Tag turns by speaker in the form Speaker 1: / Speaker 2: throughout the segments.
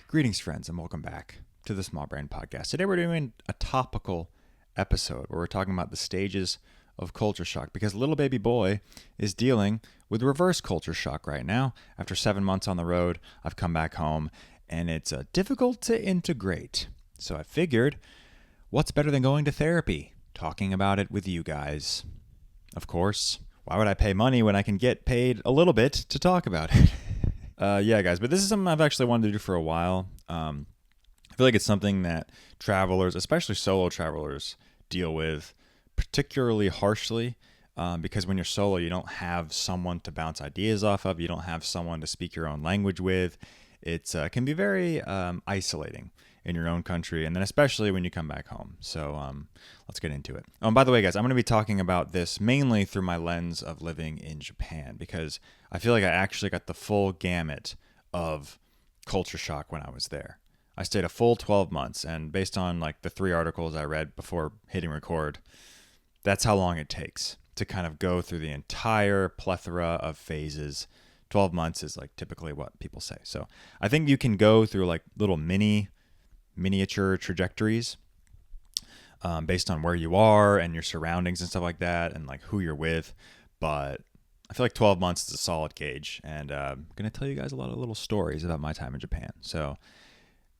Speaker 1: Greetings, friends, and welcome back to the Small Brain Podcast. Today we're doing a topical episode where we're talking about the stages of culture shock because little baby boy is dealing with reverse culture shock right now. After 7 months on the road, I've come back home and it's difficult to integrate. So I figured, what's better than going to therapy? Talking about it with you guys. Of course, why would I pay money when I can get paid a little bit to talk about it? Yeah, guys, but this is something I've actually wanted to do for a while. I feel like it's something that travelers, especially solo travelers, deal with particularly harshly because when you're solo, you don't have someone to bounce ideas off of. You don't have someone to speak your own language with. It can be very isolating in your own country, and then especially when you come back home. So let's get into it. By the way, guys, I'm going to be talking about this mainly through my lens of living in Japan because I feel like I actually got the full gamut of culture shock when I was there. I stayed a full 12 months, and based on like the 3 articles I read before hitting record, that's how long it takes to kind of go through the entire plethora of phases. 12 months is like typically what people say. So I think you can go through like little miniature trajectories based on where you are and your surroundings and stuff like that and like who you're with. But I feel like 12 months is a solid gauge, and I'm going to tell you guys a lot of little stories about my time in Japan. So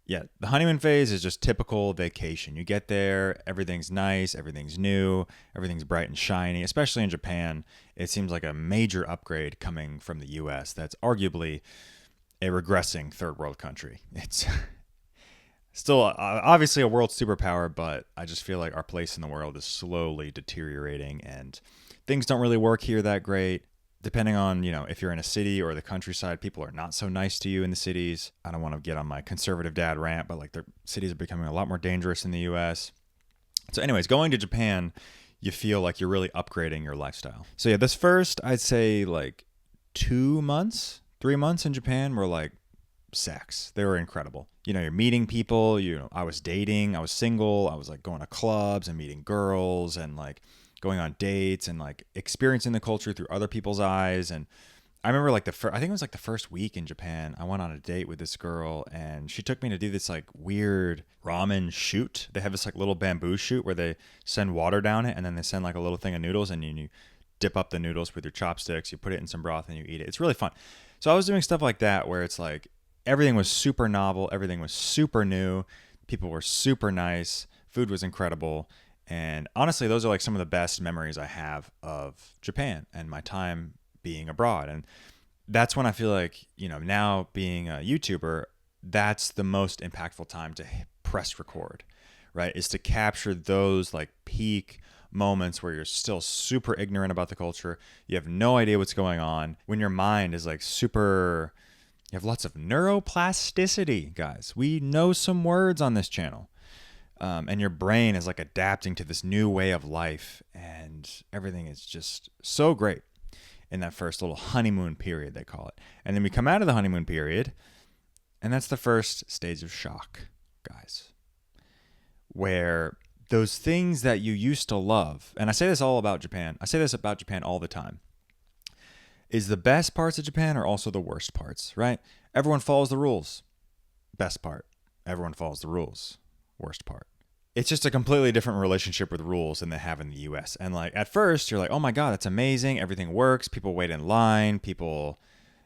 Speaker 1: yeah, the honeymoon phase is just typical vacation. You get there, everything's nice, everything's new, everything's bright and shiny. Especially in Japan, it seems like a major upgrade coming from the US that's arguably a regressing third world country. It's still obviously a world superpower, but I just feel like our place in the world is slowly deteriorating and things don't really work here that great. Depending on, if you're in a city or the countryside, people are not so nice to you in the cities. I don't want to get on my conservative dad rant, but like their cities are becoming a lot more dangerous in the US. So anyways, going to Japan, you feel like you're really upgrading your lifestyle. So yeah, this first, I'd say like 2 months, 3 months in Japan were like sex. They were incredible. You're meeting people, I was dating, I was single, I was like going to clubs and meeting girls and like going on dates and like experiencing the culture through other people's eyes. And I remember like I think it was like the first week in Japan, I went on a date with this girl and she took me to do this like weird ramen shoot. They have this like little bamboo shoot where they send water down it and then they send like a little thing of noodles and you dip up the noodles with your chopsticks, you put it in some broth and you eat it. It's really fun. So I was doing stuff like that where it's like everything was super novel, everything was super new, people were super nice, food was incredible. And honestly, those are like some of the best memories I have of Japan and my time being abroad. And that's when I feel like, now being a YouTuber, that's the most impactful time to press record, right? Is to capture those like peak moments where you're still super ignorant about the culture. You have no idea what's going on. When your mind is like super, you have lots of neuroplasticity, guys. We know some words on this channel. And your brain is like adapting to this new way of life, and everything is just so great in that first little honeymoon period, they call it. And then we come out of the honeymoon period, and that's the first stage of shock, guys, where those things that you used to love, and I say this all about Japan, I say this about Japan all the time, is the best parts of Japan are also the worst parts, right? Everyone follows the rules. Best part. Everyone follows the rules. Worst part. It's just a completely different relationship with rules than they have in the US. And like at first you're like, oh my God, that's amazing. Everything works. People wait in line. People,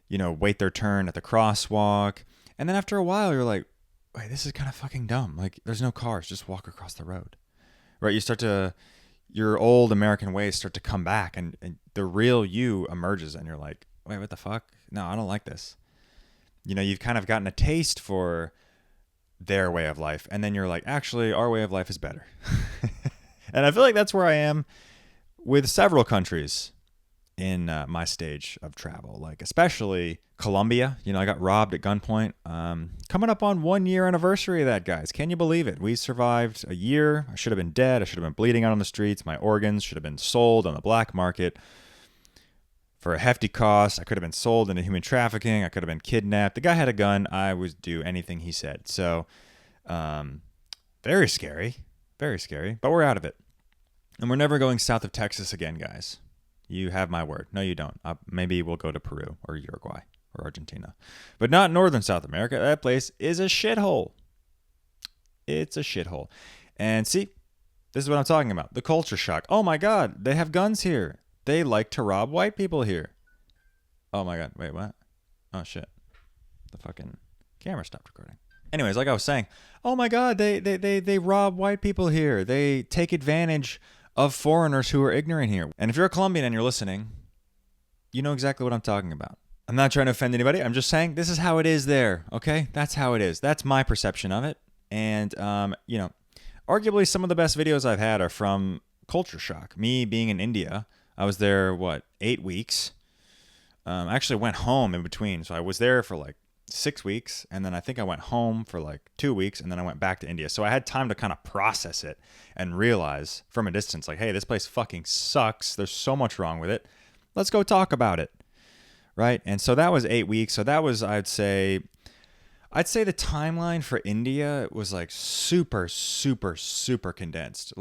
Speaker 1: wait their turn at the crosswalk. And then after a while you're like, wait, this is kind of fucking dumb. Like there's no cars. Just walk across the road. Right? Your old American ways start to come back and the real you emerges and you're like, wait, what the fuck? No, I don't like this. You've kind of gotten a taste for their way of life. And then you're like, actually, our way of life is better. And I feel like that's where I am with several countries in my stage of travel, like especially Colombia. I got robbed at gunpoint. Coming up on 1 year anniversary of that, guys. Can you believe it? We survived a year. I should have been dead. I should have been bleeding out on the streets. My organs should have been sold on the black market for a hefty cost. I could have been sold into human trafficking. I could have been kidnapped. The guy had a gun. I would do anything he said. So very scary. Very scary. But we're out of it. And we're never going south of Texas again, guys. You have my word. No, you don't. Maybe we'll go to Peru or Uruguay. or Argentina. But not northern South America. That place is a shithole. It's a shithole. And see, this is what I'm talking about. The culture shock. Oh my God, they have guns here. They like to rob white people here. Oh my God, wait, what? Oh shit. The fucking camera stopped recording. Anyways, like I was saying, oh my God, they rob white people here. They take advantage of foreigners who are ignorant here. And if you're a Colombian and you're listening, you know exactly what I'm talking about. I'm not trying to offend anybody. I'm just saying this is how it is there, okay? That's how it is. That's my perception of it. And, arguably some of the best videos I've had are from culture shock. Me being in India, I was there, 8 weeks. I actually went home in between. So I was there for 6 weeks. And then I think I went home for 2 weeks. And then I went back to India. So I had time to kind of process it and realize from a distance, hey, this place fucking sucks. There's so much wrong with it. Let's go talk about it. Right. And so that was 8 weeks. So that was, I'd say the timeline for India was super, super, super condensed.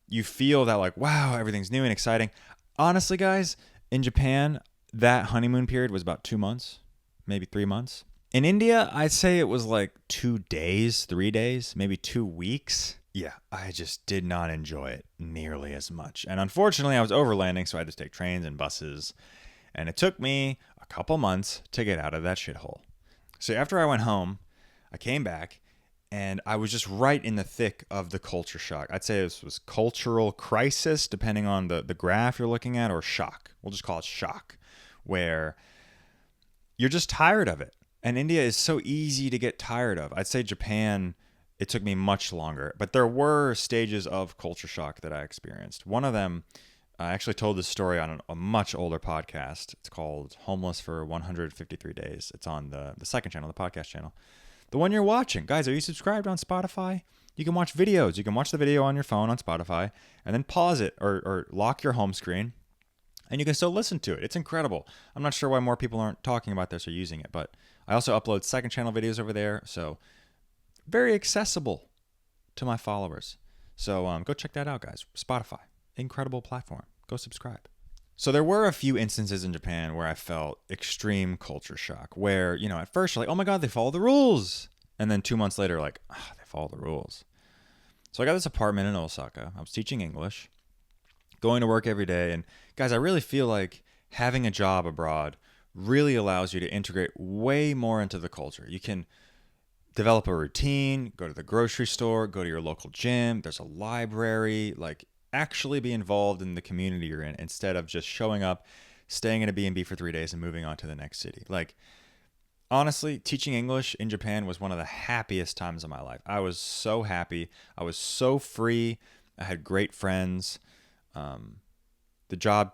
Speaker 1: You feel that wow, everything's new and exciting. Honestly, guys, in Japan, that honeymoon period was about 2 months, maybe 3 months. In India, I'd say it was 2 days, 3 days, maybe 2 weeks. Yeah, I just did not enjoy it nearly as much. And unfortunately, I was overlanding, so I had to take trains and buses. And it took me a couple months to get out of that shithole. So after I went home, I came back, and I was just right in the thick of the culture shock. I'd say this was cultural crisis, depending on the graph you're looking at, or shock. We'll just call it shock, where you're just tired of it. And India is so easy to get tired of. I'd say Japan, it took me much longer. But there were stages of culture shock that I experienced. One of them, I actually told this story on a much older podcast. It's called Homeless for 153 Days. It's on the second channel, the podcast channel. The one you're watching. Guys, are you subscribed on Spotify? You can watch videos. You can watch the video on your phone on Spotify and then pause it or lock your home screen, and you can still listen to it. It's incredible. I'm not sure why more people aren't talking about this or using it, but I also upload second channel videos over there, so very accessible to my followers. So go check that out, guys. Spotify. Incredible platform. Go subscribe. So there were a few instances in Japan where I felt extreme culture shock, where, at first you're oh my God, they follow the rules. And then 2 months later, they follow the rules. So I got this apartment in Osaka. I was teaching English, going to work every day. And guys, I really feel like having a job abroad really allows you to integrate way more into the culture. You can develop a routine, go to the grocery store, go to your local gym. There's a library, actually be involved in the community you're in instead of just showing up, staying in a B&B for 3 days and moving on to the next city. Honestly, teaching English in Japan was one of the happiest times of my life. I was so happy. I was so free. I had great friends. The job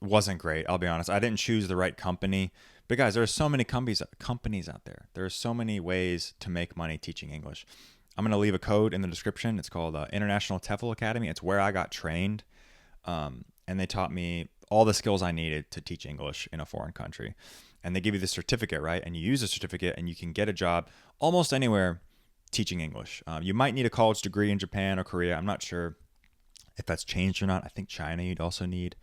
Speaker 1: wasn't great, I'll be honest. I didn't choose the right company. But guys, there are so many companies out there. There are so many ways to make money teaching English. I'm going to leave a code in the description. It's called International TEFL Academy. It's where I got trained. And they taught me all the skills I needed to teach English in a foreign country. And they give you the certificate, right? And you use the certificate and you can get a job almost anywhere teaching English. You might need a college degree in Japan or Korea. I'm not sure if that's changed or not. I think China, you'd also need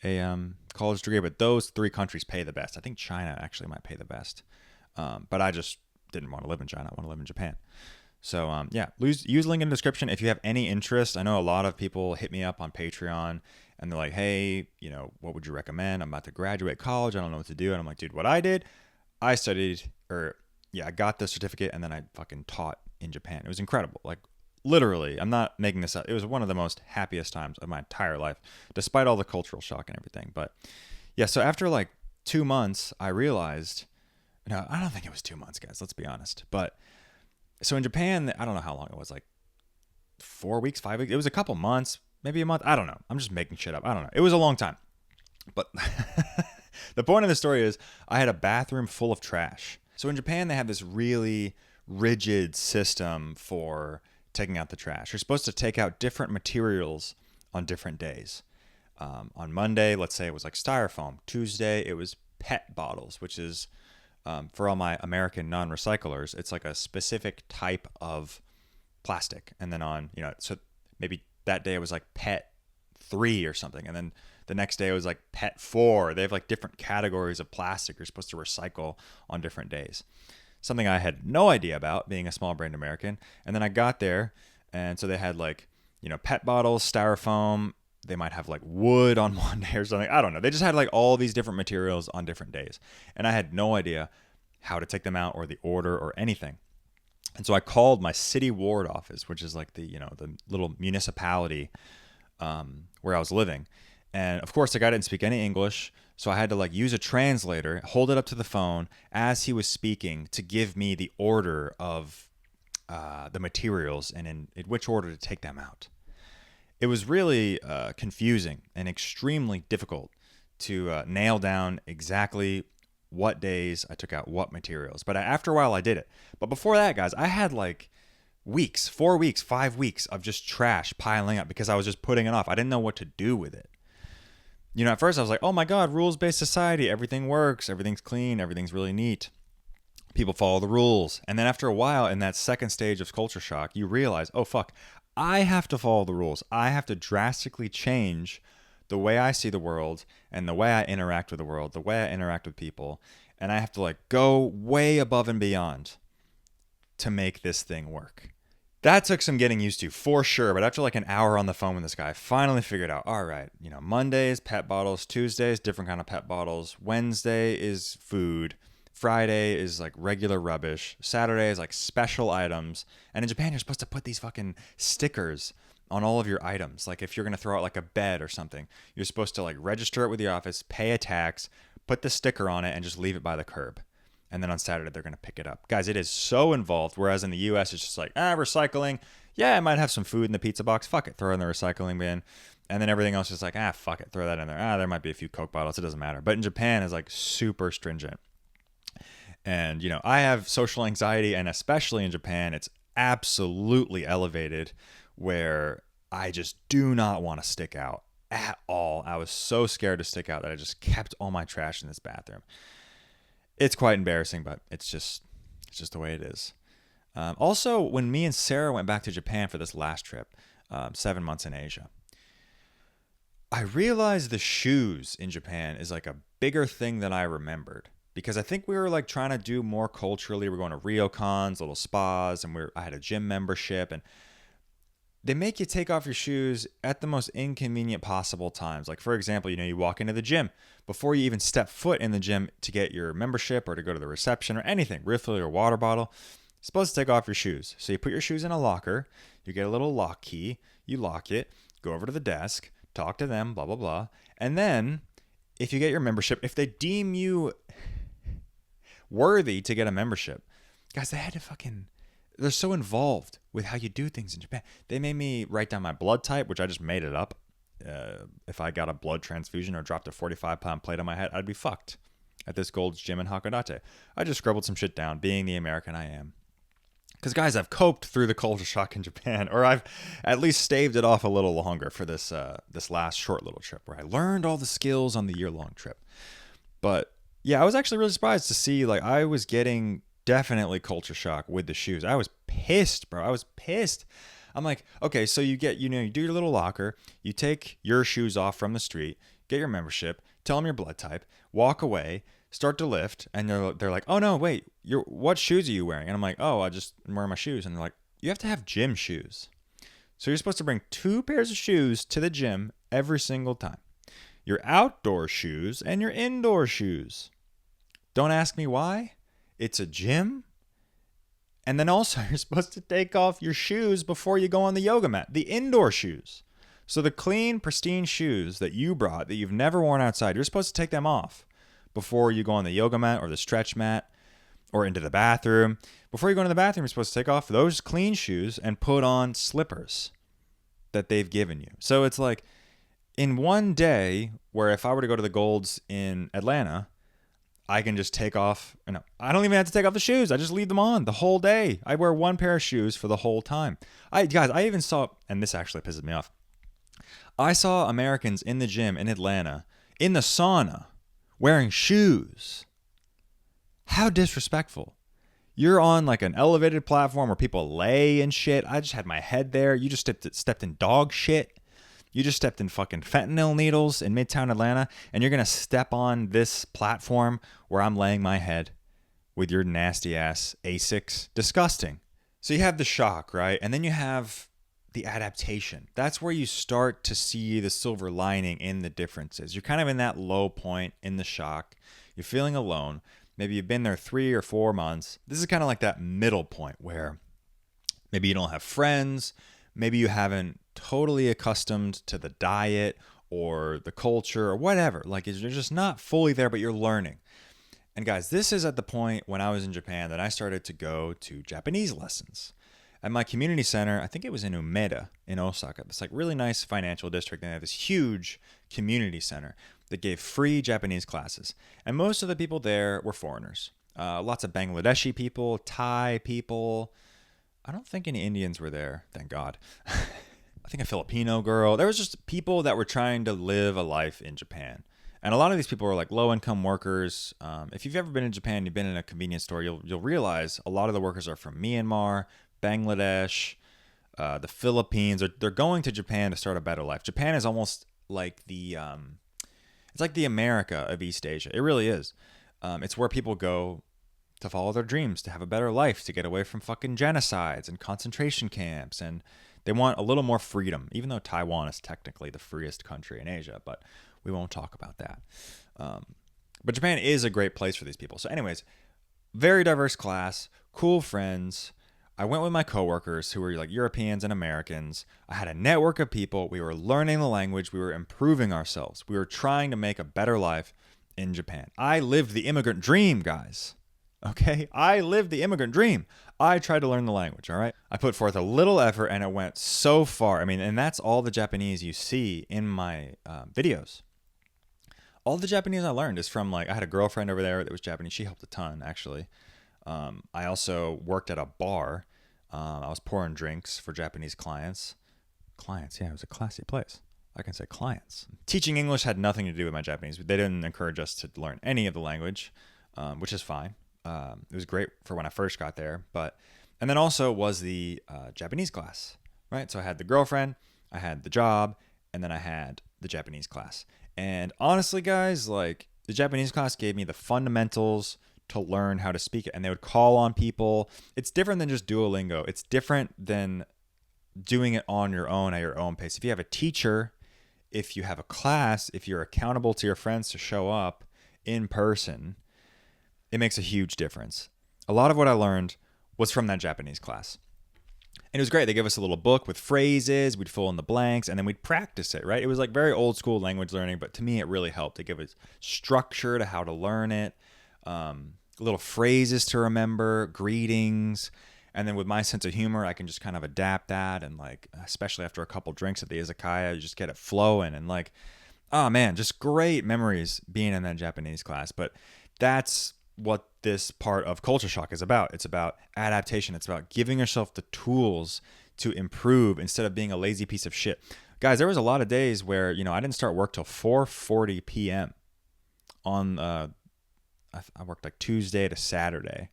Speaker 1: a college degree. But those 3 countries pay the best. I think China actually might pay the best. But I just didn't want to live in China. I want to live in Japan. So, use link in the description if you have any interest. I know a lot of people hit me up on Patreon and they're like, hey, what would you recommend? I'm about to graduate college. I don't know what to do. And I'm like, dude, what I did, I got the certificate and then I fucking taught in Japan. It was incredible. Literally, I'm not making this up. It was one of the most happiest times of my entire life, despite all the cultural shock and everything. But yeah, so after 2 months, I realized, no, I don't think it was 2 months, guys. Let's be honest. But so in Japan, I don't know how long it was, 4 weeks, 5 weeks. It was a couple months, maybe a month. I don't know. I'm just making shit up. I don't know. It was a long time. But the point of the story is I had a bathroom full of trash. So in Japan, they have this really rigid system for taking out the trash. You're supposed to take out different materials on different days. On Monday, let's say it was styrofoam. Tuesday, it was PET bottles, which is... for all my American non-recyclers, it's a specific type of plastic. And then so maybe that day it was PET 3 or something. And then The next day it was like pet 4. They have like different categories of plastic you're supposed to recycle on different days. Something I had no idea about being a small brained American. And then I got there, and so they had like, pet bottles, styrofoam. They might have like wood on one day or something. I don't know. They just had like all these different materials on different days. And I had no idea how to take them out or the order or anything. And so I called my city ward office, which is like the, the little municipality where I was living. And of course, the guy didn't speak any English. So I had to like use a translator, hold it up to the phone as he was speaking to give me the order of the materials and in which order to take them out. It was really confusing and extremely difficult to nail down exactly what days I took out what materials. But after a while, I did it. But before that, guys, I had like weeks, 4 weeks, 5 weeks of just trash piling up because I was just putting it off. I didn't know what to do with it. At first I was like, oh my God, rules-based society. Everything works. Everything's clean. Everything's really neat. People follow the rules. And then after a while, in that second stage of culture shock, you realize, oh fuck, I have to follow the rules. I have to drastically change the way I see the world and the way I interact with the world, the way I interact with people. And I have to like go way above and beyond to make this thing work. That took some getting used to for sure. But after like an hour on the phone with this guy, I finally figured out, all right, Mondays, pet bottles, Tuesdays, different kind of pet bottles. Wednesday is food. Friday is like regular rubbish. Saturday is like special items. And in Japan, you're supposed to put these fucking stickers on all of your items. Like if you're going to throw out like a bed or something, you're supposed to like register it with the office, pay a tax, put the sticker on it, and just leave it by the curb. And then on Saturday, they're going to pick it up. Guys, it is so involved. Whereas in the US, it's just like, recycling. Yeah, I might have some food in the pizza box. Fuck it. Throw it in the recycling bin. And then everything else is like, fuck it. Throw that in there. There might be a few Coke bottles. It doesn't matter. But in Japan, it's like super stringent. And, I have social anxiety, and especially in Japan, it's absolutely elevated where I just do not want to stick out at all. I was so scared to stick out that I just kept all my trash in this bathroom. It's quite embarrassing, but it's just the way it is. Also, when me and Sarah went back to Japan for this last trip, 7 months in Asia, I realized the shoes in Japan is like a bigger thing than I remembered. Because I think we were like trying to do more culturally. We're going to ryokans, little spas, and I had a gym membership, and they make you take off your shoes at the most inconvenient possible times. Like for example, you walk into the gym before you even step foot in the gym to get your membership or to go to the reception or anything, refill your water bottle. You're supposed to take off your shoes. So you put your shoes in a locker, you get a little lock key, you lock it, go over to the desk, talk to them, blah, blah, blah. And then if you get your membership, if they deem you worthy to get a membership, guys, they're so involved with how you do things in Japan. They made me write down my blood type, which I just made it up. If I got a blood transfusion or dropped a 45-pound plate on my head, I'd be fucked at this Gold's Gym in Hakodate. I just scribbled some shit down, being the American I am. Because, guys, I've coped through the culture shock in Japan, or I've at least staved it off a little longer for this last short little trip where I learned all the skills on the year-long trip. But yeah, I was actually really surprised to see, like, I was getting definitely culture shock with the shoes. I was pissed, bro. I was pissed. I'm like, okay, so you get, you do your little locker, you take your shoes off from the street, get your membership, tell them your blood type, walk away, start to lift, and they're like, oh no, wait, what shoes are you wearing? And I'm like, oh, I'm wearing my shoes. And they're like, you have to have gym shoes. So you're supposed to bring 2 pairs of shoes to the gym every single time. Your outdoor shoes and your indoor shoes. Don't ask me why. It's a gym. And then also, you're supposed to take off your shoes before you go on the yoga mat, the indoor shoes. So the clean, pristine shoes that you brought that you've never worn outside, you're supposed to take them off before you go on the yoga mat or the stretch mat or into the bathroom. Before you go into the bathroom, you're supposed to take off those clean shoes and put on slippers that they've given you. So it's like, in one day, where if I were to go to the Golds in Atlanta, I can just take off. I don't even have to take off the shoes. I just leave them on the whole day. I wear 1 pair of shoes for the whole time. I even saw, and this actually pisses me off, I saw Americans in the gym in Atlanta, in the sauna, wearing shoes. How disrespectful. You're on like an elevated platform where people lay and shit. I just had my head there. You just stepped in dog shit. You just stepped in fucking fentanyl needles in Midtown Atlanta, and you're going to step on this platform where I'm laying my head with your nasty ass Asics. Disgusting. So you have the shock, right? And then you have the adaptation. That's where you start to see the silver lining in the differences. You're kind of in that low point in the shock. You're feeling alone. Maybe you've been there 3 or 4 months. This is kind of like that middle point where maybe you don't have friends. Maybe you haven't totally accustomed to the diet or the culture or whatever. Like you're just not fully there, but you're learning. And guys, this is at the point when I was in Japan that I started to go to Japanese lessons. At my community center, I think it was in Umeda in Osaka. It's like really nice financial district. And they have this huge community center that gave free Japanese classes. And most of the people there were foreigners. Lots of Bangladeshi people, Thai people. I don't think any Indians were there, thank God. I think a Filipino girl. There was just people that were trying to live a life in Japan. And a lot of these people are like low-income workers. If you've ever been in Japan, you've been in a convenience store, you'll realize a lot of the workers are from Myanmar, Bangladesh, the Philippines. They're going to Japan to start a better life. Japan is almost like it's like the America of East Asia. It really is. It's where people go to follow their dreams, to have a better life, to get away from fucking genocides and concentration camps. And they want a little more freedom, even though Taiwan is technically the freest country in Asia. But we won't talk about that. But Japan is a great place for these people. So anyways, very diverse class, cool friends. I went with my coworkers who were like Europeans and Americans. I had a network of people. We were learning the language. We were improving ourselves. We were trying to make a better life in Japan. I lived the immigrant dream, guys. Okay? I lived the immigrant dream. I tried to learn the language, all right? I put forth a little effort and it went so far. I mean, and that's all the Japanese you see in my videos. All the Japanese I learned is from I had a girlfriend over there that was Japanese. She helped a ton, actually. I also worked at a bar. I was pouring drinks for Japanese clients. Yeah, it was a classy place. I can say clients. Teaching English had nothing to do with my Japanese. They didn't encourage us to learn any of the language, which is fine. It was great for when I first got there. And then also was the Japanese class, right? So I had the girlfriend, I had the job, and then I had the Japanese class. And honestly, guys, the Japanese class gave me the fundamentals to learn how to speak it. And they would call on people. It's different than just Duolingo. It's different than doing it on your own at your own pace. If you have a teacher, if you have a class, if you're accountable to your friends to show up in person, it makes a huge difference. A lot of what I learned was from that Japanese class. And it was great. They gave us a little book with phrases. We'd fill in the blanks, and then we'd practice it, right? It was like very old school language learning, but to me, it really helped. It gave us structure to how to learn it, little phrases to remember, greetings. And then with my sense of humor, I can just kind of adapt that. And especially after a couple drinks at the izakaya, you just get it flowing. And oh man, just great memories being in that Japanese class. But that's what this part of culture shock is about. It's about adaptation. It's about giving yourself the tools to improve instead of being a lazy piece of shit. Guys, there was a lot of days where, I didn't start work till 4:40 p.m. on, I worked Tuesday to Saturday.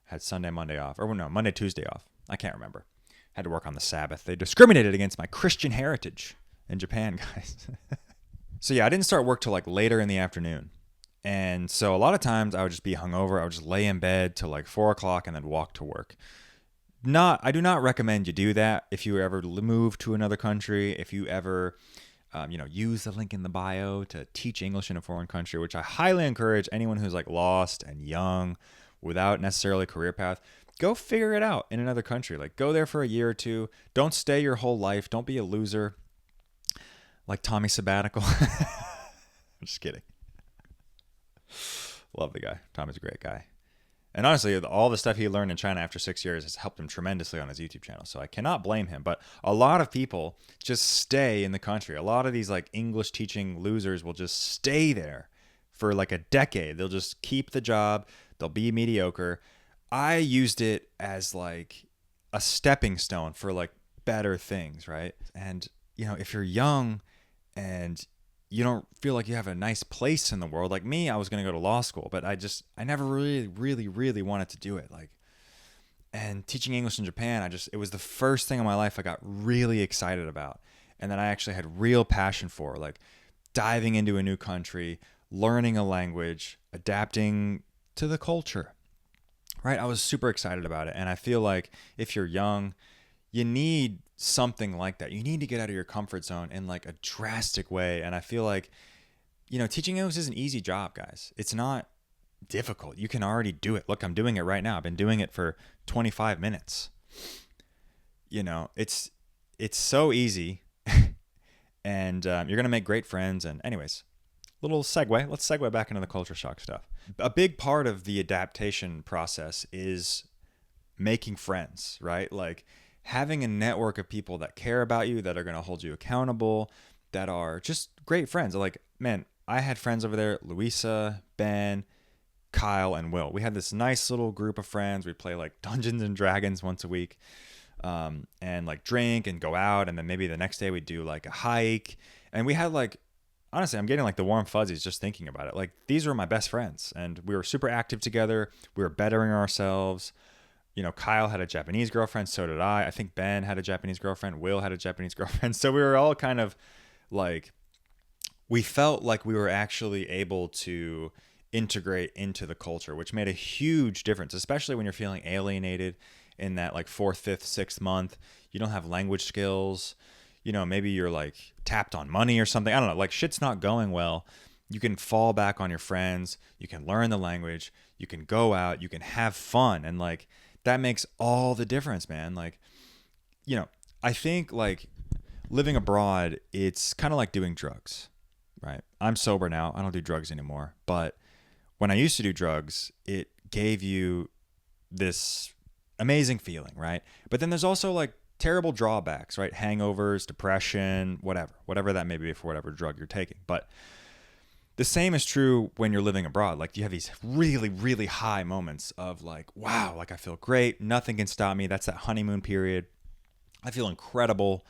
Speaker 1: Had Sunday, Monday off. Or no, Monday, Tuesday off. I can't remember. Had to work on the Sabbath. They discriminated against my Christian heritage in Japan, guys. So yeah, I didn't start work till later in the afternoon. And so a lot of times I would just be hungover. I would just lay in bed till 4 o'clock and then walk to work. I do not recommend you do that if you ever move to another country, if you ever, use the link in the bio to teach English in a foreign country, which I highly encourage anyone who's lost and young without necessarily a career path. Go figure it out in another country. Go there for a year or two. Don't stay your whole life. Don't be a loser like Tommy Sabbatical. I'm just kidding. Love the guy. Tommy's a great guy. And honestly, all the stuff he learned in China after 6 years has helped him tremendously on his YouTube channel. So I cannot blame him. But a lot of people just stay in the country. A lot of these English teaching losers will just stay there for a decade. They'll just keep the job. They'll be mediocre. I used it as a stepping stone for better things, right? And, if you're young and you don't feel like you have a nice place in the world. Like me, I was going to go to law school, but I never really wanted to do it. And teaching English in Japan, it was the first thing in my life I got really excited about. and that I actually had real passion for, like diving into a new country, learning a language, adapting to the culture, right? I was super excited about it. And I feel like if you're young, you need something like that. You need to get out of your comfort zone in like a drastic way. And I feel like, teaching English is an easy job, guys. It's not difficult. You can already do it. Look, I'm doing it right now. I've been doing it for 25 minutes. It's so easy. And you're going to make great friends. And anyways, little segue. Let's segue back into the culture shock stuff. A big part of the adaptation process is making friends, right? Like having a network of people that care about you, that are going to hold you accountable, that are just great friends. Like, man, I had friends over there, Louisa, Ben, Kyle, and Will. We had this nice little group of friends. We'd play like Dungeons and Dragons once a week, and like drink and go out. And then maybe the next day we'd do like a hike. And we had like, honestly, I'm getting like the warm fuzzies just thinking about it. Like these were my best friends and we were super active together. We were bettering ourselves. Kyle had a Japanese girlfriend. So did I. I think Ben had a Japanese girlfriend. Will had a Japanese girlfriend. So we were all kind of like, we felt like we were actually able to integrate into the culture, which made a huge difference, especially when you're feeling alienated in that like 4th, 5th, 6th month. You don't have language skills. Maybe you're like tapped on money or something. I don't know. Like shit's not going well. You can fall back on your friends. You can learn the language. You can go out. You can have fun. And like that makes all the difference, man. Like, I think like living abroad, it's kind of like doing drugs, right? I'm sober now. I don't do drugs anymore. But when I used to do drugs, it gave you this amazing feeling, right? But then there's also like terrible drawbacks, right? Hangovers, depression, whatever that may be for whatever drug you're taking. But the same is true when you're living abroad. Like you have these really, really high moments of like, wow, like I feel great. Nothing can stop me. That's that honeymoon period. I feel incredible.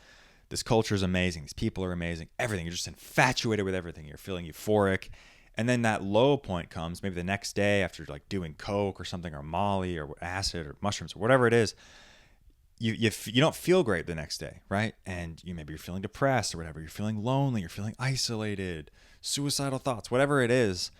Speaker 1: This culture is amazing. These people are amazing. Everything. You're just infatuated with everything. You're feeling euphoric. And then that low point comes maybe the next day after like doing coke or something, or Molly or acid or mushrooms or whatever it is. You don't feel great the next day, right? And maybe you're feeling depressed or whatever. You're feeling lonely. You're feeling isolated, suicidal thoughts, whatever it is.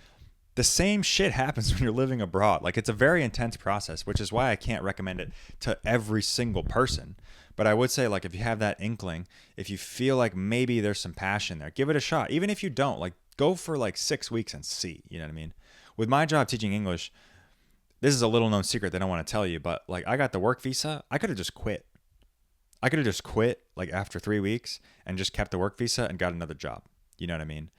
Speaker 1: The same shit happens when you're living abroad. Like it's a very intense process, which is why I can't recommend it to every single person. But I would say like if you have that inkling, if you feel like maybe there's some passion there, give it a shot. Even if you don't, like go for like 6 weeks and see, you know what I mean? With my job teaching English, this is a little known secret they don't want to tell you, but like I got the work visa. I could have just quit. I could have just quit like after 3 weeks and just kept the work visa and got another job. You know what I mean?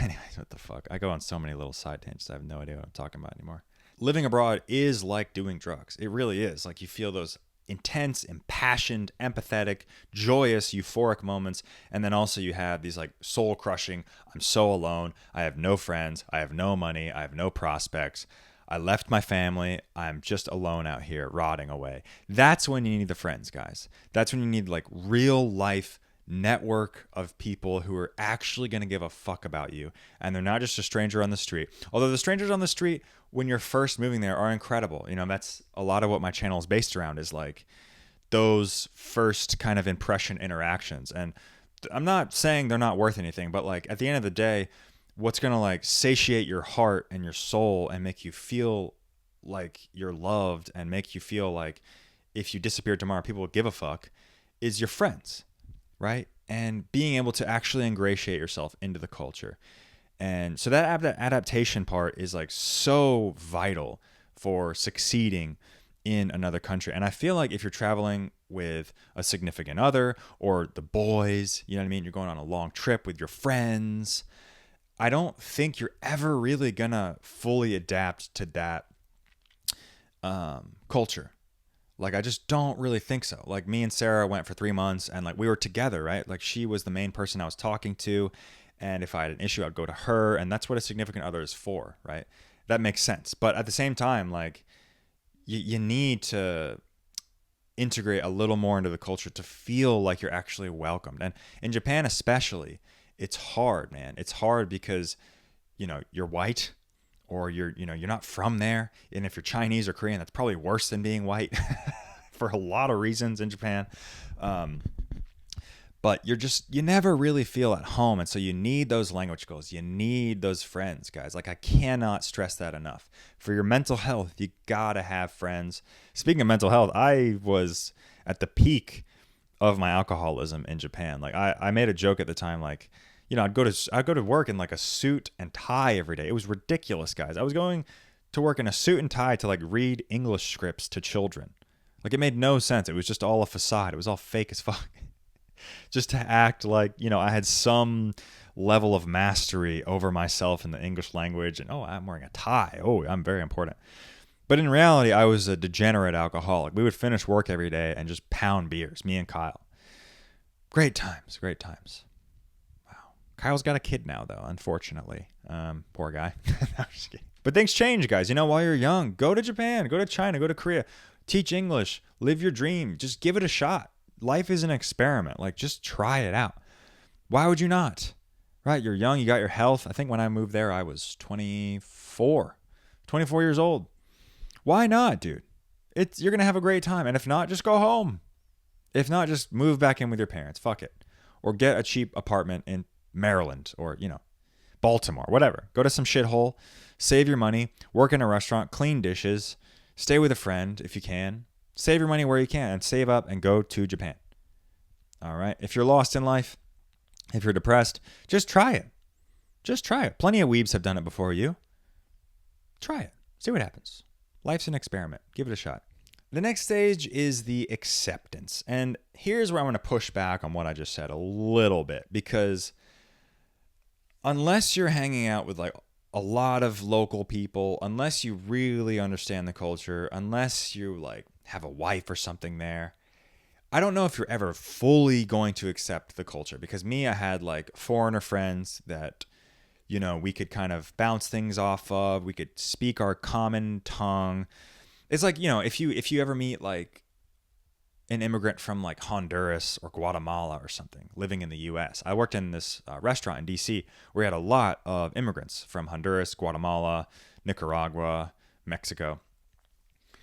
Speaker 1: Anyways, what the fuck? I go on so many little side tangents. I have no idea what I'm talking about anymore. Living abroad is like doing drugs. It really is. Like you feel those intense, impassioned, empathetic, joyous, euphoric moments. And then also you have these like soul crushing, I'm so alone. I have no friends. I have no money. I have no prospects. I left my family. I'm just alone out here rotting away. That's when you need the friends, guys. That's when you need like real life network of people who are actually going to give a fuck about you. And they're not just a stranger on the street. Although the strangers on the street, when you're first moving there, are incredible. That's a lot of what my channel is based around, is like those first kind of impression interactions. And I'm not saying they're not worth anything, but like at the end of the day, what's going to like satiate your heart and your soul and make you feel like you're loved and make you feel like if you disappeared tomorrow, people would give a fuck, is your friends, right? And being able to actually ingratiate yourself into the culture. And so that adaptation part is like so vital for succeeding in another country. And I feel like if you're traveling with a significant other or the boys, you know what I mean? You're going on a long trip with your friends. I don't think you're ever really gonna fully adapt to that culture. Like, I just don't really think so. Like, me and Sarah went for 3 months and like we were together, right? Like, she was the main person I was talking to. And if I had an issue, I'd go to her. And that's what a significant other is for, right? That makes sense. But at the same time, like, you need to integrate a little more into the culture to feel like you're actually welcomed. And in Japan especially, it's hard, man. It's hard because, you're white or you're not from there. And if you're Chinese or Korean, that's probably worse than being white for a lot of reasons in Japan. but you never really feel at home. And so you need those language skills. You need those friends, guys. Like, I cannot stress that enough. For your mental health, you gotta have friends. Speaking of mental health, I was at the peak of my alcoholism in Japan. Like, I made a joke at the time, like, I'd go to work in like a suit and tie every day. It was ridiculous, guys. I was going to work in a suit and tie to like read English scripts to children. Like, it made no sense. It was just all a facade. It was all fake as fuck. Just to act like, I had some level of mastery over myself in the English language. And, oh, I'm wearing a tie. Oh, I'm very important. But in reality, I was a degenerate alcoholic. We would finish work every day and just pound beers, me and Kyle. Great times, great times. Wow. Kyle's got a kid now, though, unfortunately. Poor guy. I'm just kidding. But things change, guys. While you're young, go to Japan, go to China, go to Korea. Teach English. Live your dream. Just give it a shot. Life is an experiment. Like, just try it out. Why would you not? Right? You're young. You got your health. I think when I moved there, I was 24 years old. Why not, dude? You're going to have a great time. And if not, just go home. If not, just move back in with your parents. Fuck it. Or get a cheap apartment in Maryland or, Baltimore, whatever. Go to some shithole. Save your money. Work in a restaurant. Clean dishes. Stay with a friend if you can. Save your money where you can and save up and go to Japan. All right. If you're lost in life, if you're depressed, just try it. Just try it. Plenty of weebs have done it before you. Try it. See what happens. Life's an experiment. Give it a shot. The next stage is the acceptance. And here's where I'm going to push back on what I just said a little bit, because unless you're hanging out with like a lot of local people, unless you really understand the culture, unless you like have a wife or something there, I don't know if you're ever fully going to accept the culture. Because me, I had like foreigner friends that, we could kind of bounce things off of. We could speak our common tongue. It's like, if you ever meet like an immigrant from like Honduras or Guatemala or something living in the US. I worked in this restaurant in DC where we had a lot of immigrants from Honduras, Guatemala, Nicaragua, Mexico,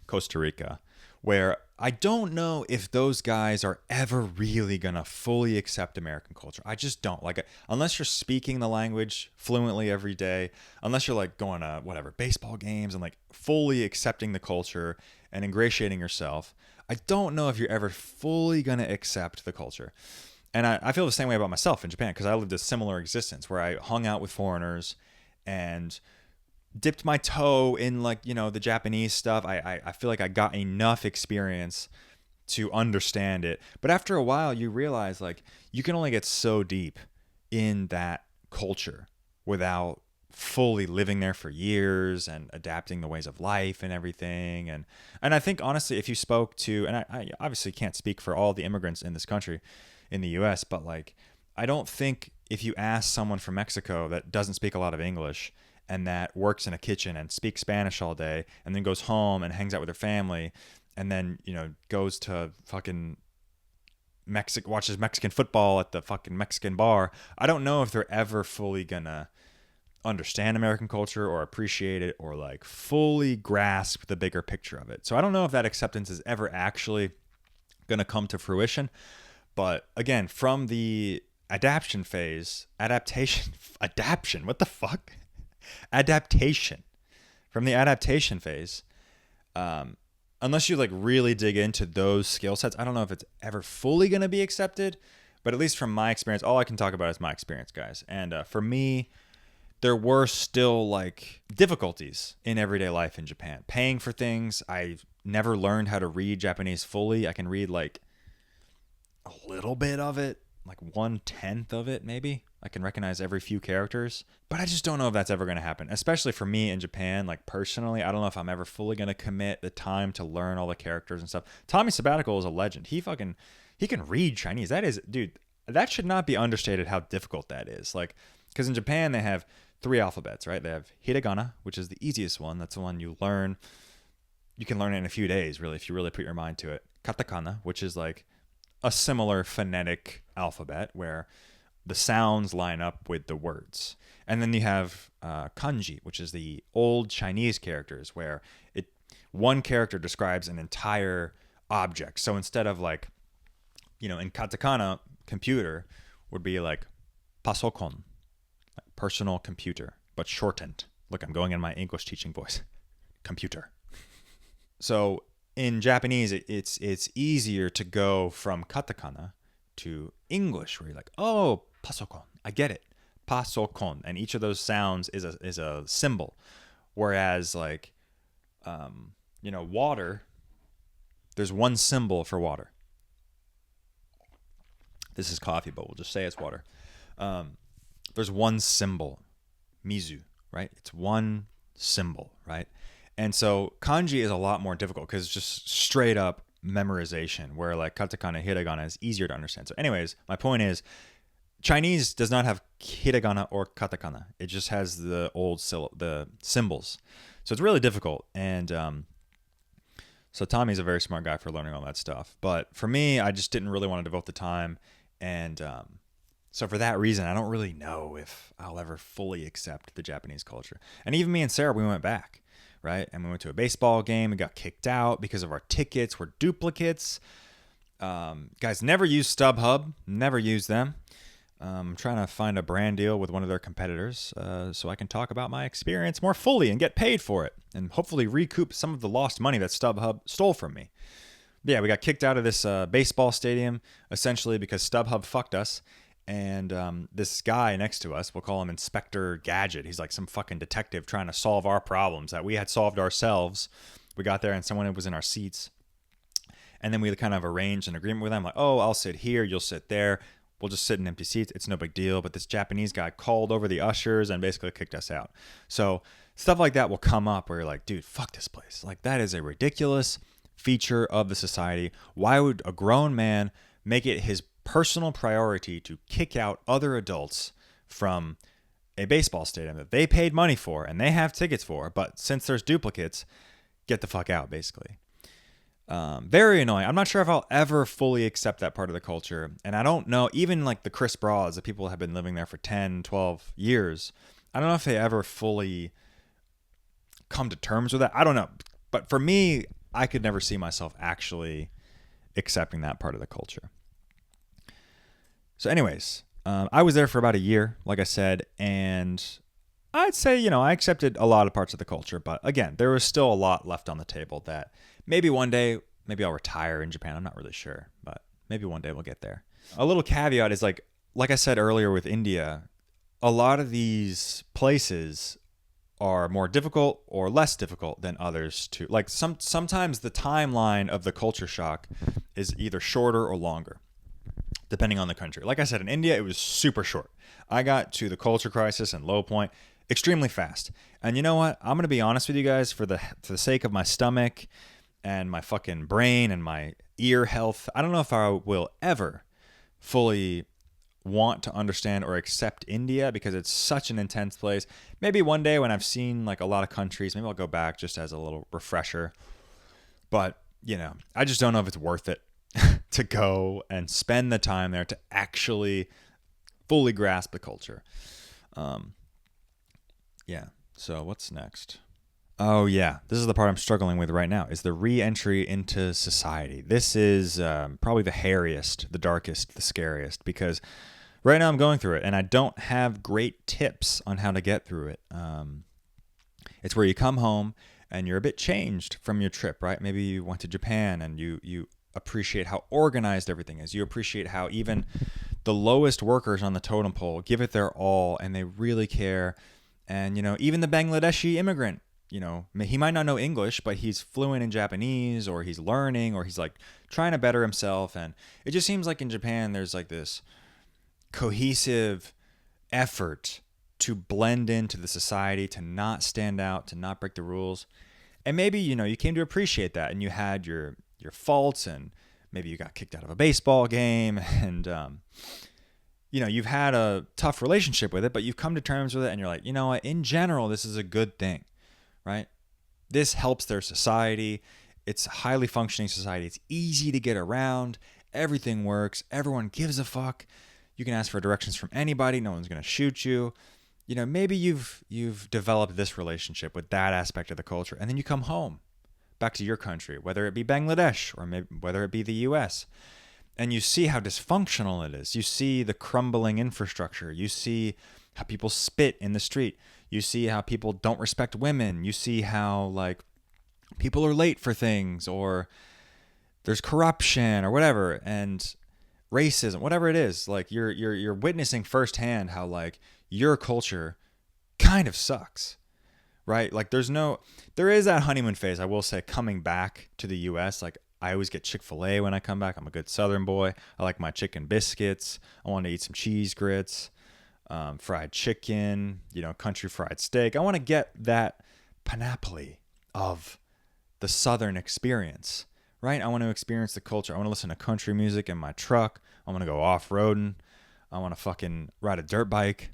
Speaker 1: Costa Rica, where I don't know if those guys are ever really going to fully accept American culture. I just don't. Like, unless you're speaking the language fluently every day, unless you're like going to whatever, baseball games and like fully accepting the culture and ingratiating yourself, I don't know if you're ever fully going to accept the culture. And I feel the same way about myself in Japan, because I lived a similar existence where I hung out with foreigners and dipped my toe in like, the Japanese stuff. I feel like I got enough experience to understand it. But after a while, you realize like you can only get so deep in that culture without fully living there for years and adapting the ways of life and everything. And I think honestly, if you spoke to, and I obviously can't speak for all the immigrants in this country, in the US, but like, I don't think if you ask someone from Mexico that doesn't speak a lot of English and that works in a kitchen and speaks Spanish all day and then goes home and hangs out with their family and then, goes to fucking watches Mexican football at the fucking Mexican bar, I don't know if they're ever fully gonna understand American culture or appreciate it or like fully grasp the bigger picture of it. So I don't know if that acceptance is ever actually gonna come to fruition. But again, from the adaptation, what the fuck? Adaptation. From the adaptation phase, unless you like really dig into those skill sets, I don't know if it's ever fully going to be accepted, but at least from my experience, all I can talk about is my experience, guys. And for me, there were still like difficulties in everyday life in Japan. Paying for things. I never learned how to read Japanese fully. I can read like a little bit of it, like 1/10 of it, maybe. I can recognize every few characters, but I just don't know if that's ever going to happen, especially for me in Japan. Like personally, I don't know if I'm ever fully going to commit the time to learn all the characters and stuff. Tommy Sabbatical is a legend. He can read Chinese. That is, dude, that should not be understated how difficult that is. Like, because in Japan, they have 3 alphabets, right? They have hiragana, which is the easiest one. That's the one you learn. You can learn it in a few days, really, if you really put your mind to it. Katakana, which is like a similar phonetic alphabet where the sounds line up with the words. And then you have kanji, which is the old Chinese characters where one character describes an entire object. So instead of like, in katakana, computer would be like pasokon, like personal computer, but shortened. Look, I'm going in my English teaching voice. Computer. So in Japanese, it's easier to go from katakana to English, where you're like, oh, pasokon, I get it, pasokon, and each of those sounds is a symbol. Whereas like, water, there's one symbol for water. This is coffee, but we'll just say it's water. There's one symbol, mizu, right? It's one symbol, right? And so kanji is a lot more difficult because it's just straight up memorization, where like katakana, hiragana is easier to understand. So anyways, my point is Chinese does not have hiragana or katakana. It just has the the symbols. So it's really difficult. And so Tommy's a very smart guy for learning all that stuff. But for me, I just didn't really want to devote the time. And so for that reason, I don't really know if I'll ever fully accept the Japanese culture. And even me and Sarah, we went back, right? And we went to a baseball game and got kicked out because of our tickets were duplicates. Guys, never use StubHub. Never use them. I'm trying to find a brand deal with one of their competitors so I can talk about my experience more fully and get paid for it and hopefully recoup some of the lost money that StubHub stole from me. Yeah, we got kicked out of this baseball stadium essentially because StubHub fucked us. And this guy next to us, we'll call him Inspector Gadget. He's like some fucking detective trying to solve our problems that we had solved ourselves. We got there and someone was in our seats. And then we kind of arranged an agreement with them. Like, oh, I'll sit here. You'll sit there. We'll just sit in empty seats. It's no big deal. But this Japanese guy called over the ushers and basically kicked us out. So stuff like that will come up where you're like, dude, fuck this place. Like, that is a ridiculous feature of the society. Why would a grown man make it his personal priority to kick out other adults from a baseball stadium that they paid money for and they have tickets for, but since there's duplicates, get the fuck out, basically. Very annoying. I'm not sure if I'll ever fully accept that part of the culture. And I don't know, even like the Chris Bras, the people have been living there for 10, 12 years, I don't know if they ever fully come to terms with that. I don't know. But for me, I could never see myself actually accepting that part of the culture. So anyways, I was there for about a year, like I said, and I'd say, I accepted a lot of parts of the culture, but again, there was still a lot left on the table that maybe one day, maybe I'll retire in Japan. I'm not really sure, but maybe one day we'll get there. A little caveat is like I said earlier with India, a lot of these places are more difficult or less difficult than others to, like sometimes the timeline of the culture shock is either shorter or longer, depending on the country. Like I said, in India, it was super short. I got to the culture crisis and low point extremely fast. And you know what? I'm going to be honest with you guys for the sake of my stomach and my fucking brain and my ear health. I don't know if I will ever fully want to understand or accept India because it's such an intense place. Maybe one day when I've seen like a lot of countries, maybe I'll go back just as a little refresher. But, I just don't know if it's worth it to go and spend the time there to actually fully grasp the culture. Yeah. So what's next? Oh yeah, this is the part I'm struggling with right now, is the re-entry into society. This is probably the hairiest, the darkest, the scariest, because right now I'm going through it and I don't have great tips on how to get through it. It's where you come home and you're a bit changed from your trip, right? Maybe you went to Japan and you appreciate how organized everything is. You appreciate how even the lowest workers on the totem pole give it their all and they really care. And, even the Bangladeshi immigrant, he might not know English, but he's fluent in Japanese, or he's learning, or he's like trying to better himself. And it just seems like in Japan, there's like this cohesive effort to blend into the society, to not stand out, to not break the rules. And maybe, you came to appreciate that and you had your faults, and maybe you got kicked out of a baseball game and, you've had a tough relationship with it, but you've come to terms with it and you're like, you know what, in general, this is a good thing, right? This helps their society. It's a highly functioning society. It's easy to get around. Everything works. Everyone gives a fuck. You can ask for directions from anybody. No one's going to shoot you. Maybe you've developed this relationship with that aspect of the culture, and then you come home back to your country, whether it be Bangladesh or maybe whether it be the US. And you see how dysfunctional it is. You see the crumbling infrastructure. You see how people spit in the street. You see how people don't respect women. You see how like people are late for things, or there's corruption or whatever, and racism, whatever it is. Like you're witnessing firsthand how like your culture kind of sucks, right? Like there is that honeymoon phase, I will say, coming back to the US. Like I always get Chick-fil-A when I come back. I'm a good Southern boy. I like my chicken biscuits. I want to eat some cheese grits, fried chicken, country fried steak. I want to get that panoply of the Southern experience, right? I want to experience the culture. I want to listen to country music in my truck. I want to go off-roading. I want to fucking ride a dirt bike.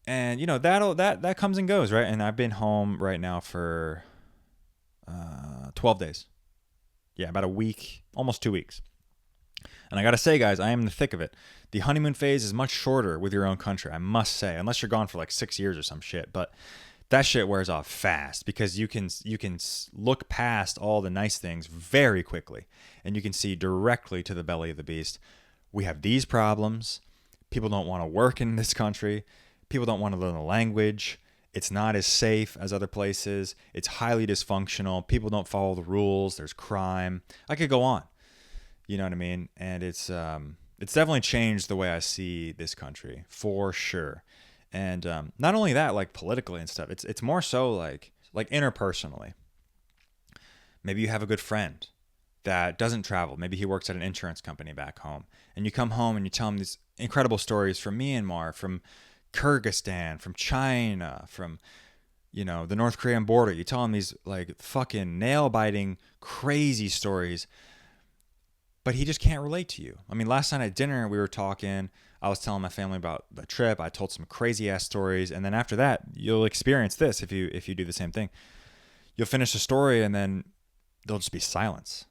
Speaker 1: And, that comes and goes, right? And I've been home right now for 12 days. Yeah, about a week, almost 2 weeks. And I got to say, guys, I am in the thick of it. The honeymoon phase is much shorter with your own country, I must say, unless you're gone for like 6 years or some shit. But that shit wears off fast because you can look past all the nice things very quickly, and you can see directly to the belly of the beast. We have these problems. People don't want to work in this country. People don't want to learn the language. It's not as safe as other places. It's highly dysfunctional. People don't follow the rules. There's crime. I could go on. You know what I mean? And it's definitely changed the way I see this country, for sure. And not only that, like politically and stuff, it's more so like interpersonally. Maybe you have a good friend that doesn't travel. Maybe he works at an insurance company back home. And you come home and you tell him these incredible stories from Myanmar, from Kyrgyzstan, from China, from the North Korean border. You tell him these like fucking nail-biting, crazy stories, but he just can't relate to you. I mean, last night at dinner we were talking. I was telling my family about the trip. I told some crazy ass stories, and then after that, you'll experience this if you do the same thing. You'll finish the story, and then there'll just be silence.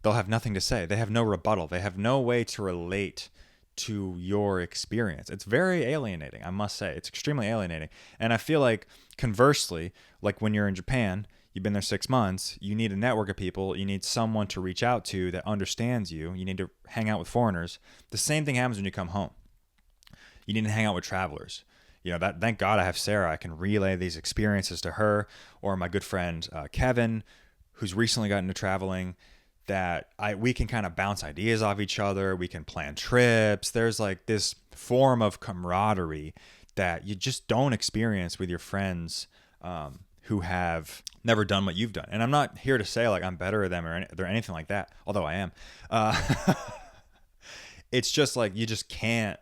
Speaker 1: They'll have nothing to say. They have no rebuttal. They have no way to relate to your experience. It's very alienating, I must say. It's extremely alienating. And I feel like conversely, like when you're in Japan, you've been there 6 months, you need a network of people, you need someone to reach out to that understands you, you need to hang out with foreigners. The same thing happens when you come home. You need to hang out with travelers. Thank God I have Sarah. I can relay these experiences to her, or my good friend Kevin, who's recently gotten into traveling, that we can kind of bounce ideas off each other. We can plan trips. There's like this form of camaraderie that you just don't experience with your friends who have never done what you've done. And I'm not here to say like I'm better than them or anything like that, although I am. It's just like you just can't.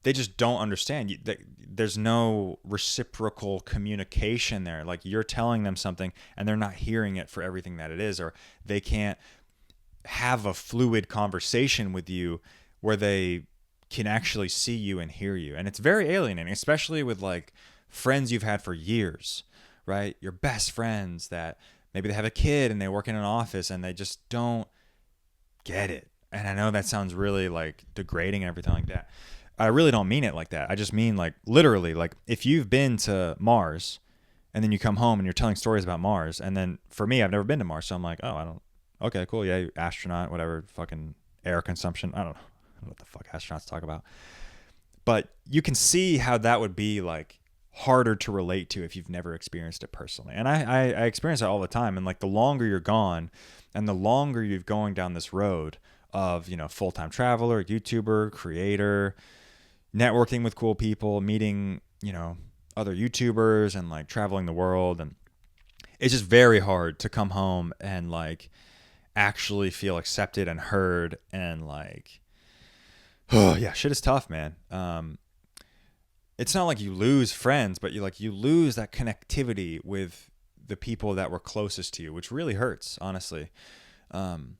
Speaker 1: They just don't understand. There's no reciprocal communication there. Like you're telling them something and they're not hearing it for everything that it is, or they can't have a fluid conversation with you where they can actually see you and hear you. And it's very alienating, especially with like friends you've had for years, right? Your best friends that maybe they have a kid and they work in an office and they just don't get it. And I know that sounds really like degrading and everything like that. I really don't mean it like that. I just mean like literally, like if you've been to Mars and then you come home and you're telling stories about Mars, and then for me, I've never been to Mars, so I'm like, okay, cool. Yeah, astronaut, whatever, fucking air consumption. I don't know what the fuck astronauts talk about. But you can see how that would be like harder to relate to if you've never experienced it personally. And I experience it all the time. And like the longer you're gone and the longer you're going down this road of, full-time traveler, YouTuber, creator, networking with cool people, meeting, other YouTubers and like traveling the world. And it's just very hard to come home and like actually feel accepted and heard, and like, oh yeah, shit is tough, man. It's not like you lose friends, but you lose that connectivity with the people that were closest to you, which really hurts, honestly. And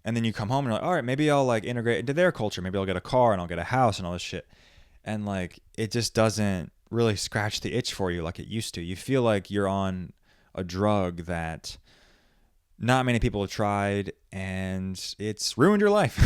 Speaker 1: then you come home and you're like, all right, maybe I'll like integrate into their culture. Maybe I'll get a car and I'll get a house and all this shit. And like, it just doesn't really scratch the itch for you like it used to. You feel like you're on a drug that not many people have tried, and it's ruined your life.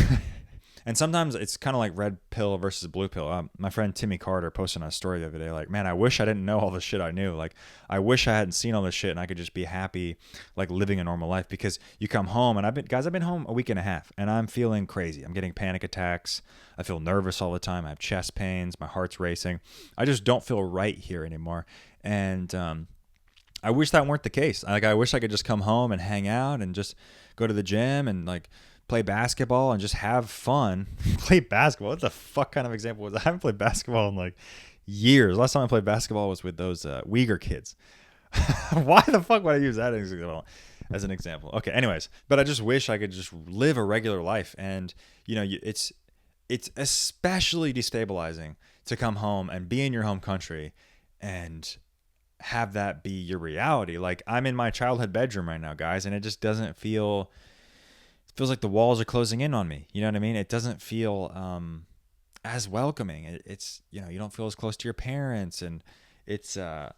Speaker 1: And sometimes it's kind of like red pill versus blue pill. My friend Timmy Carter posted on a story the other day, like, man, I wish I didn't know all the shit I knew. Like, I wish I hadn't seen all this shit and I could just be happy, like living a normal life. Because you come home and I've been home a week and a half and I'm feeling crazy. I'm getting panic attacks. I feel nervous all the time. I have chest pains. My heart's racing. I just don't feel right here anymore. And I wish that weren't the case. Like, I wish I could just come home and hang out and just go to the gym and like play basketball and just have fun. Play basketball? What the fuck kind of example was that? I haven't played basketball in like years. Last time I played basketball was with those Uyghur kids. Why the fuck would I use that as an example? Okay, anyways, but I just wish I could just live a regular life. And you know, it's especially destabilizing to come home and be in your home country and have that be your reality. Like, I'm in my childhood bedroom right now, guys, and it just doesn't feel, it feels like the walls are closing in on me. You know what I mean? It doesn't feel as welcoming. It's, you know, you don't feel as close to your parents, and it's a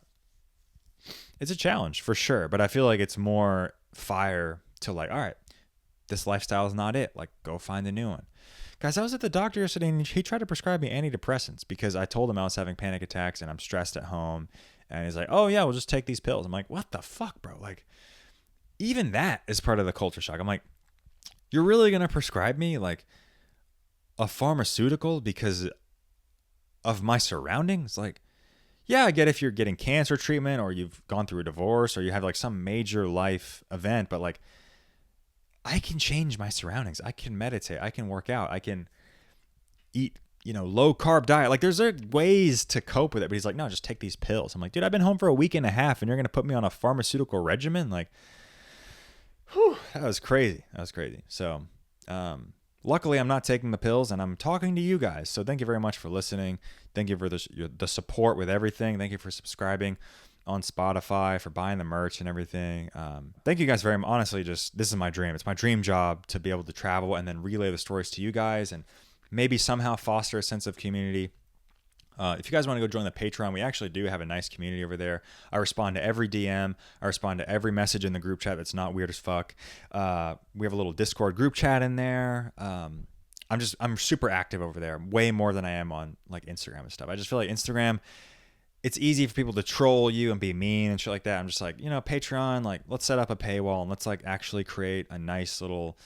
Speaker 1: challenge for sure. But I feel like it's more fire to like, all right, this lifestyle is not it. Like, go find a new one. Guys, I was at the doctor yesterday and he tried to prescribe me antidepressants because I told him I was having panic attacks and I'm stressed at home. And he's like, oh yeah, we'll just take these pills. I'm like, what the fuck, bro? Like, even that is part of the culture shock. I'm like, you're really going to prescribe me like a pharmaceutical because of my surroundings? Like, yeah, I get if you're getting cancer treatment or you've gone through a divorce or you have like some major life event, but like, I can change my surroundings. I can meditate. I can work out. I can eat, you know, low carb diet. Like, there's ways to cope with it. But he's like, no, just take these pills. I'm like, dude, I've been home for a week and a half and you're going to put me on a pharmaceutical regimen? Like, whew, that was crazy. So, luckily I'm not taking the pills and I'm talking to you guys. So thank you very much for listening. Thank you for the support with everything. Thank you for subscribing on Spotify, for buying the merch and everything. Thank you guys very much. Honestly, just, this is my dream. It's my dream job to be able to travel and then relay the stories to you guys and maybe somehow foster a sense of community. If you guys want to go join the Patreon, we actually do have a nice community over there. I respond to every DM. I respond to every message in the group chat that's not weird as fuck. We have a little Discord group chat in there. I'm super active over there, way more than I am on like Instagram and stuff. I just feel like Instagram, it's easy for people to troll you and be mean and shit like that. I'm just like, you know, Patreon, like, let's set up a paywall and let's like actually create a nice little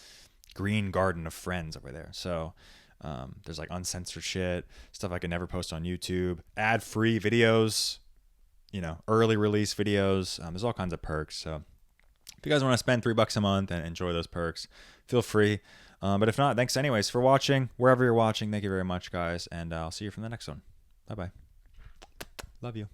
Speaker 1: green garden of friends over there. So there's like uncensored shit, stuff I can never post on YouTube, ad-free videos, you know, early release videos. There's all kinds of perks. So if you guys want to spend $3 a month and enjoy those perks, feel free. But if not, thanks anyways for watching. Wherever you're watching, thank you very much, guys. And I'll see you from the next one. Bye-bye. Love you.